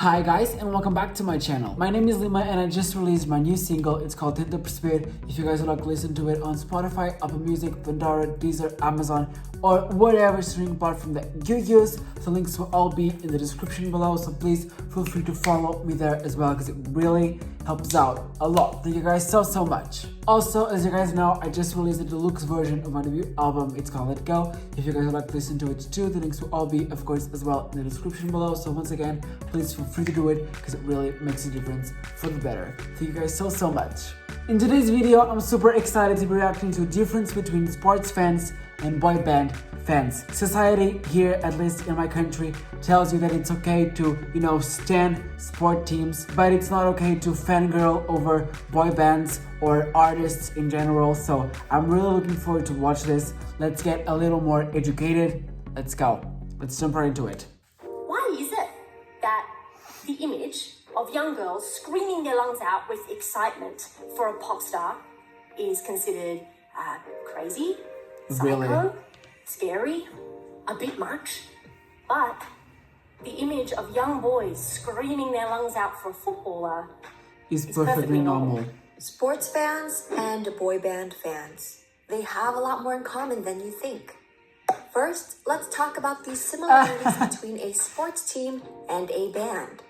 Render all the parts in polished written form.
Hi guys and welcome back to my channel. My name is Lima and I just released my new single. It's called Tinta Speed. If you guys would like to listen to it on Spotify, Apple Music, Pandora, Deezer, Amazon, or whatever streaming platform that you use, the links will all be in the description below, so please feel free to follow me there as well because it really helps out a lot. Thank you guys so much. Also, as you guys know, I just released the deluxe version of my debut album. It's called Let Go. If you guys would like to listen to it too, the links will all be, of course, as well in the description below. So once again, please feel free to do it because it really makes a difference for the better. Thank you guys so much. In today's video, I'm super excited to be reacting to the difference between sports fans and boy band fans. Society here, at least in my country, tells you that it's okay to, stan sport teams, but it's not okay to fangirl over boy bands or artists in general. So I'm really looking forward to watch this. Let's get a little more educated. Let's go. Let's jump right into it. Why is it that the image of young girls screaming their lungs out with excitement for a pop star is considered crazy, psycho, Really? scary, a bit much? But the image of young boys screaming their lungs out for a footballer Is perfectly normal. Sports fans and boy band fans, they have a lot more in common than you think. First, let's talk about the similarities between a sports team and a band.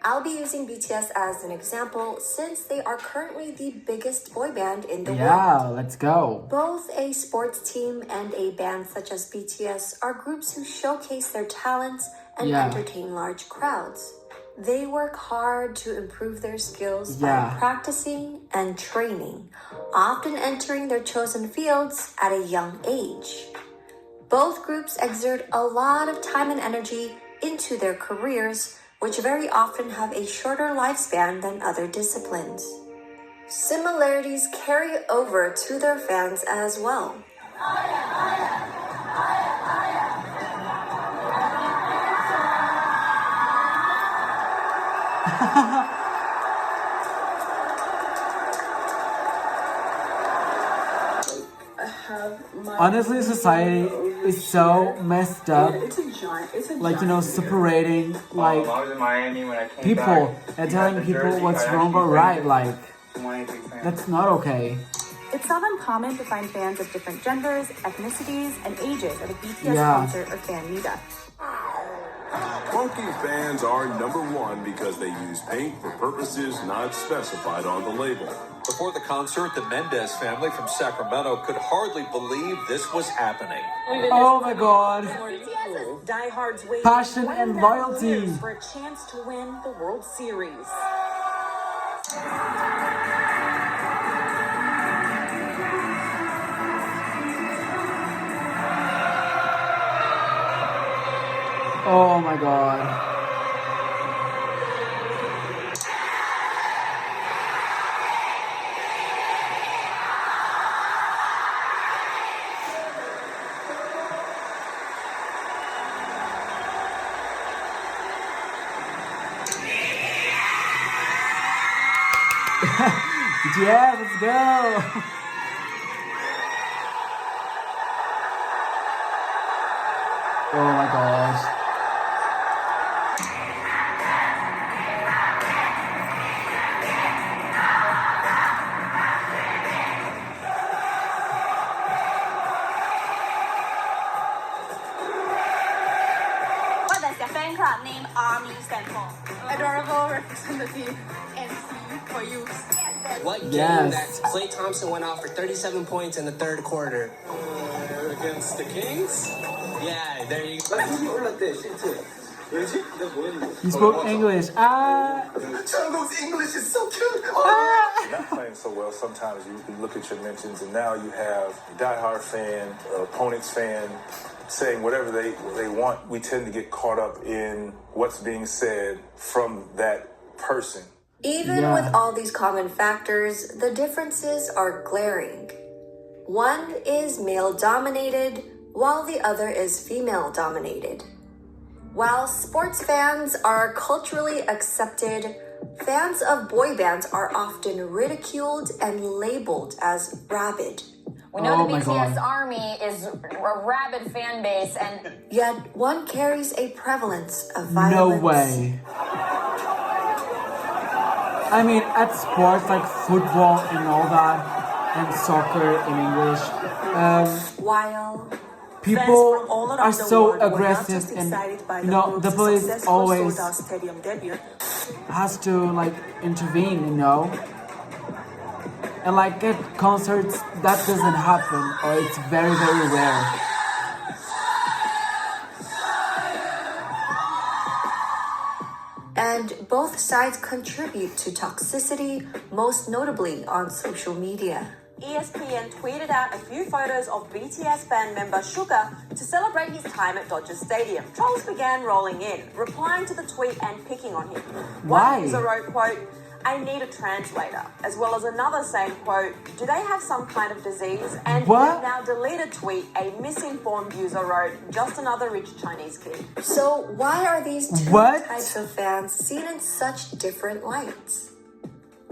I'll be using BTS as an example since they are currently the biggest boy band in the world. Yeah, let's go. Both a sports team and a band such as BTS are groups who showcase their talents and entertain large crowds. They work hard to improve their skills by practicing and training, often entering their chosen fields at a young age. Both groups exert a lot of time and energy into their careers, which very often have a shorter lifespan than other disciplines. Similarities carry over to their fans as well. Honestly, society is so messed up. Separating people and telling people what's wrong or right. That's not okay. It's not uncommon to find fans of different genders, ethnicities, and ages at a BTS concert or fan meetup. Funky fans are number one because they use paint for purposes not specified on the label. Before the concert, the Mendez family from Sacramento could hardly believe this was happening. Oh my god. BTS's diehards wait Passion and loyalty for a chance to win the World Series. Oh my god. Yeah, let's go. Oh my gosh. What does your fan club name ARMY stand for? Adorable representative MC for you. What game that Klay Thompson went off for 37 points in the third quarter? Against the Kings? Yeah, there you go. He spoke English. Jungo's English is so cute. Not playing so well. Sometimes you can look at your mentions, and now you have a diehard fan, opponent's fan, saying whatever they want. We tend to get caught up in what's being said from that person. Even with all these common factors, the differences are glaring. One is male-dominated, while the other is female-dominated. While sports fans are culturally accepted, fans of boy bands are often ridiculed and labeled as rabid. We know the BTS Army is a rabid fan base, and yet one carries a prevalence of violence. No way. I mean, at sports like football and all that, and soccer in English, While people are so aggressive, and the police always has to like intervene, and like at concerts that doesn't happen, or it's very, very rare. And both sides contribute to toxicity, most notably on social media. ESPN tweeted out a few photos of BTS band member Suga to celebrate his time at Dodger Stadium. Trolls began rolling in, replying to the tweet and picking on him. Why? One user wrote, quote, "I need a translator," as well as another saying, quote, "Do they have some kind of disease?" And What? in a now deleted tweet, a misinformed user wrote, "Just another rich Chinese kid." So why are these two What? types of fans seen in such different lights?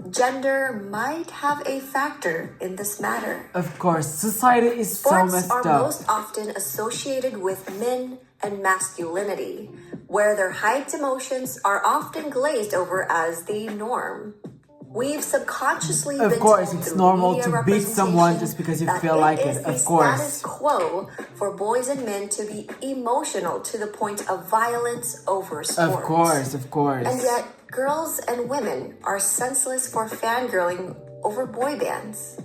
Gender might have a factor in this matter. Of course, society is so Sports messed are up. most often associated with men and masculinity, where their hyped emotions are often glazed over as the norm. We've subconsciously Of been course, told it's through normal media to beat someone representation just because you that feel like is it, the of course. status quo for boys and men to be emotional to the point of violence over sports. Of course, of course. And yet, girls and women are senseless for fangirling over boy bands.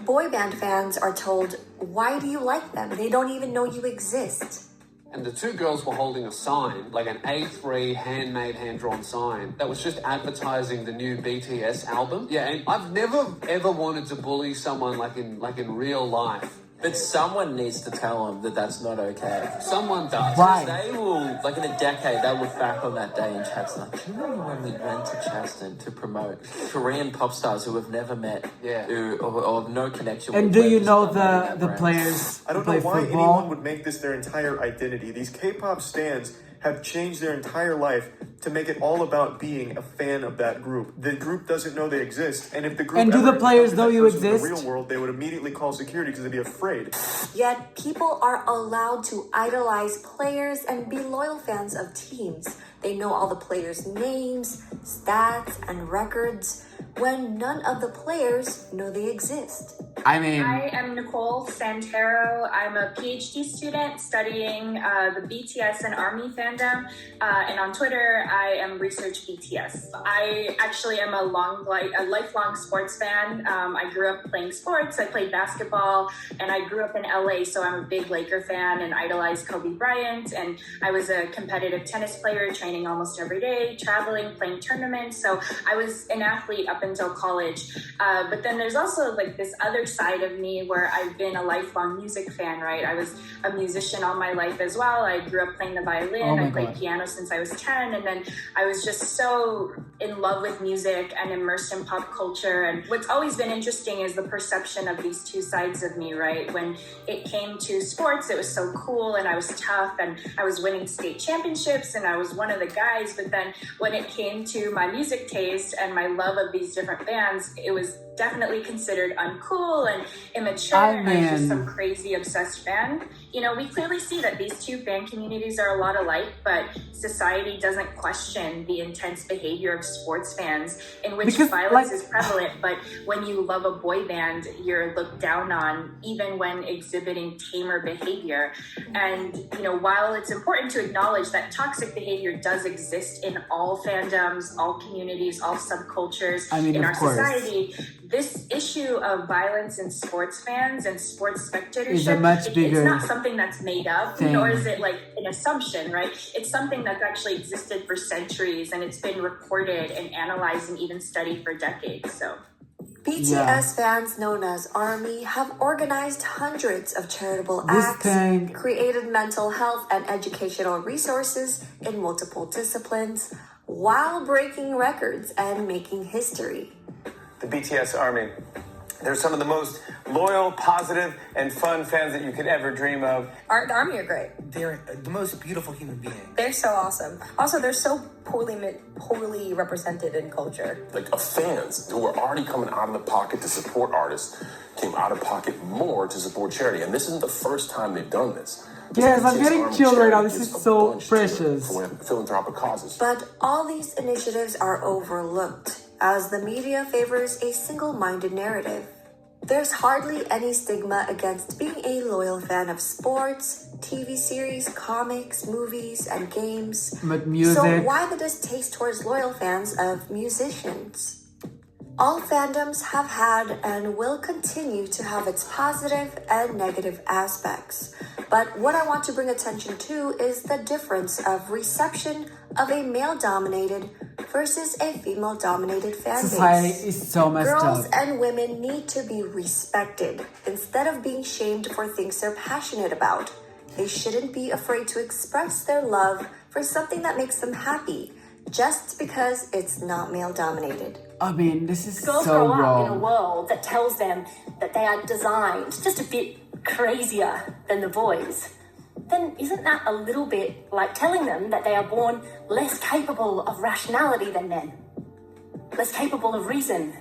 Boy band fans are told, why do you like them? They don't even know you exist. And the two girls were holding a sign, like an A3 handmade, hand-drawn sign that was just advertising the new BTS album. Yeah, and I've never ever wanted to bully someone like in real life. But someone needs to tell them that that's not okay. Someone does. Why? They will, like in a decade, they'll look back on that day in Chadstone. Do you remember when we went to Chadstone to promote Korean pop stars who have never met, or have no connection with? And do you know the players I don't who play know why football? anyone would make this their entire identity. These K-pop stans have changed their entire life to make it all about being a fan of that group. The group doesn't know they exist, and if the group And do ever the players know encountered that you person in exist? the real world, they would immediately call security because they'd be afraid. Yet people are allowed to idolize players and be loyal fans of teams. They know all the players' names, stats, and records, when none of the players know they exist. I mean, I am Nicole Santero. I'm a PhD student studying the BTS and ARMY fandom. And on Twitter, I am Research BTS. I actually am a lifelong sports fan. I grew up playing sports. I played basketball, and I grew up in LA, so I'm a big Laker fan and idolize Kobe Bryant. And I was a competitive tennis player, training almost every day, traveling, playing tournaments. So I was an athlete up until college. But then there's also like this other side of me where I've been a lifelong music fan, right? I was a musician all my life as well. I grew up playing the violin. I played piano since I was 10. And then I was just so in love with music and immersed in pop culture. And what's always been interesting is the perception of these two sides of me, right? When it came to sports, it was so cool and I was tough and I was winning state championships and I was one of the guys. But then when it came to my music taste and my love of these different bands, it was definitely considered uncool and immature, and I was just some crazy obsessed fan. You know, we clearly see that these two fan communities are a lot alike, but society doesn't question the intense behavior of sports fans in which violence is prevalent, but when you love a boy band, you're looked down on even when exhibiting tamer behavior. And, you know, while it's important to acknowledge that toxic behavior does exist in all fandoms, all communities, all subcultures in our society, this issue of violence in sports fans and sports spectatorship is a much bigger it's not something that's made up, thing. Nor is it like an assumption, right? It's something that's actually existed for centuries and it's been recorded and analyzed and even studied for decades. So BTS fans known as ARMY have organized hundreds of charitable acts, created mental health and educational resources in multiple disciplines, while breaking records and making history. The BTS ARMY. They're some of the most loyal, positive, and fun fans that you could ever dream of. The ARMY are great. They're the most beautiful human beings. They're so awesome. Also, they're so poorly represented in culture. Like fans who are already coming out of the pocket to support artists came out of pocket more to support charity. And this isn't the first time they've done this. Yes, I'm getting chilled right now. This is so precious. For philanthropic causes. But all these initiatives are overlooked as the media favors a single-minded narrative. There's hardly any stigma against being a loyal fan of sports, TV series, comics, movies, and games. But music... So why the distaste towards loyal fans of musicians? All fandoms have had and will continue to have its positive and negative aspects. But what I want to bring attention to is the difference of reception of a male-dominated versus a female-dominated fan base. Society is so messed up. Girls and women need to be respected instead of being shamed for things they're passionate about. They shouldn't be afraid to express their love for something that makes them happy, just because it's not male-dominated. I mean, this is Girls so grow wrong. up in a world that tells them that they are designed just a bit crazier than the boys. Then isn't that a little bit like telling them that they are born less capable of rationality than men, less capable of reason,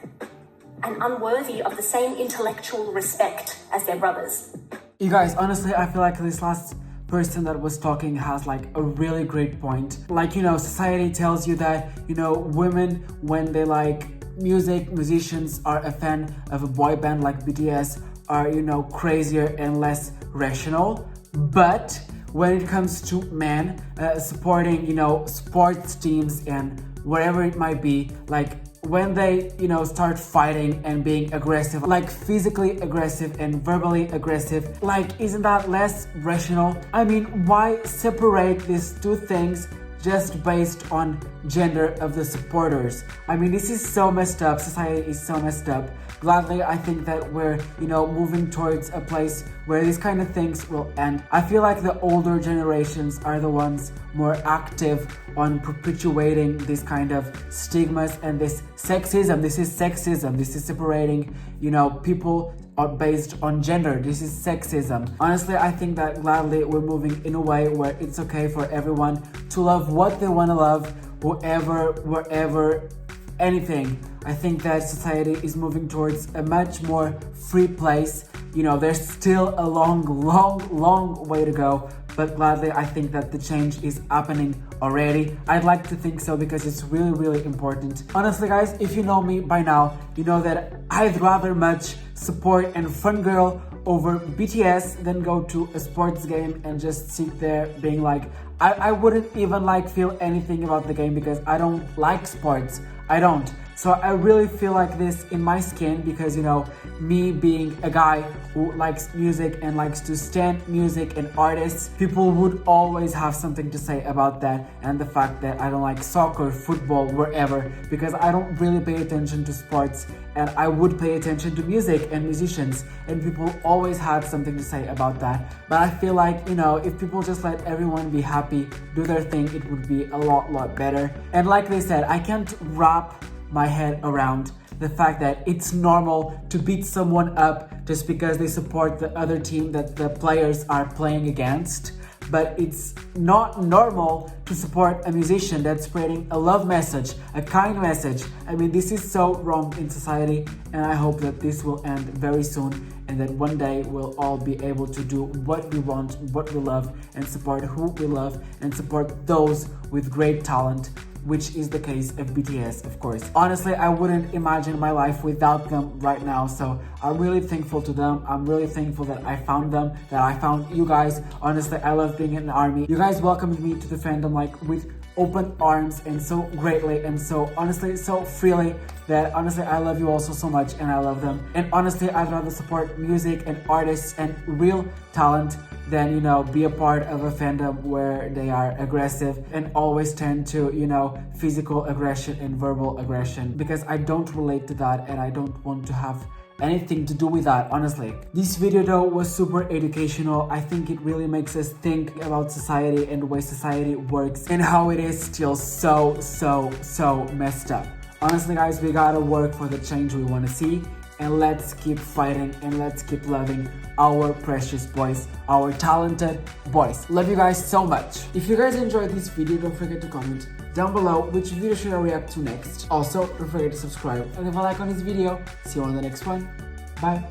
and unworthy of the same intellectual respect as their brothers? You guys, honestly, I feel like this last person that was talking has like a really great point. Like, you know, society tells you that, you know, women, when they like musicians are a fan of a boy band like BTS, are, you know, crazier and less rational. But when it comes to men supporting, you know, sports teams and whatever it might be, like when they, you know, start fighting and being aggressive, like physically aggressive and verbally aggressive, like, isn't that less rational? I mean, why separate these two things just based on gender of the supporters? I mean, this is so messed up. Society is so messed up. Gladly, I think that we're, you know, moving towards a place where these kind of things will end. I feel like the older generations are the ones more active on perpetuating this kind of stigmas and this sexism. This is sexism. This is separating, you know, people are based on gender. This is sexism. Honestly, I think that gladly we're moving in a way where it's okay for everyone to love what they want to love, whoever, wherever, anything. I think that society is moving towards a much more free place. You know, there's still a long way to go, but gladly I think that the change is happening already. I'd like to think so because it's really important. Honestly, guys, if you know me by now, you know that I'd rather much support and fangirl over BTS than go to a sports game and just sit there being like, I wouldn't even like feel anything about the game because I don't like sports. I don't. So I really feel like this in my skin because, you know, me being a guy who likes music and likes to stand music and artists, people would always have something to say about that, and the fact that I don't like soccer, football, wherever, because I don't really pay attention to sports, and I would pay attention to music and musicians, and people always have something to say about that. But I feel like, you know, if people just let everyone be happy, do their thing, it would be a lot better. And like they said, I can't wrap my head around the fact that it's normal to beat someone up just because they support the other team that the players are playing against, but it's not normal to support a musician that's spreading a love message, a kind message. I mean, this is so wrong in society, and I hope that this will end very soon and that one day we'll all be able to do what we want, what we love, and support who we love and support those with great talent, which is the case of BTS, of course. Honestly, I wouldn't imagine my life without them right now, so I'm really thankful to them. I'm really thankful that I found them, that I found you guys. Honestly, I love being in the army. You guys welcomed me to the fandom like with open arms and so greatly and so honestly, so freely, that honestly I love you all so much and I love them. And honestly, I'd rather support music and artists and real talent than, you know, be a part of a fandom where they are aggressive and always tend to, you know, physical aggression and verbal aggression, because I don't relate to that and I don't want to have anything to do with that, honestly. This video though was super educational. I think it really makes us think about society and the way society works and how it is still so messed up. Honestly, guys, we gotta work for the change we want to see, and let's keep fighting and let's keep loving our precious boys, our talented boys. Love you guys so much. If you guys enjoyed this video, don't forget to comment down below which video should I react to next. Also, don't forget to subscribe and leave a like on this video. See you on the next one. Bye.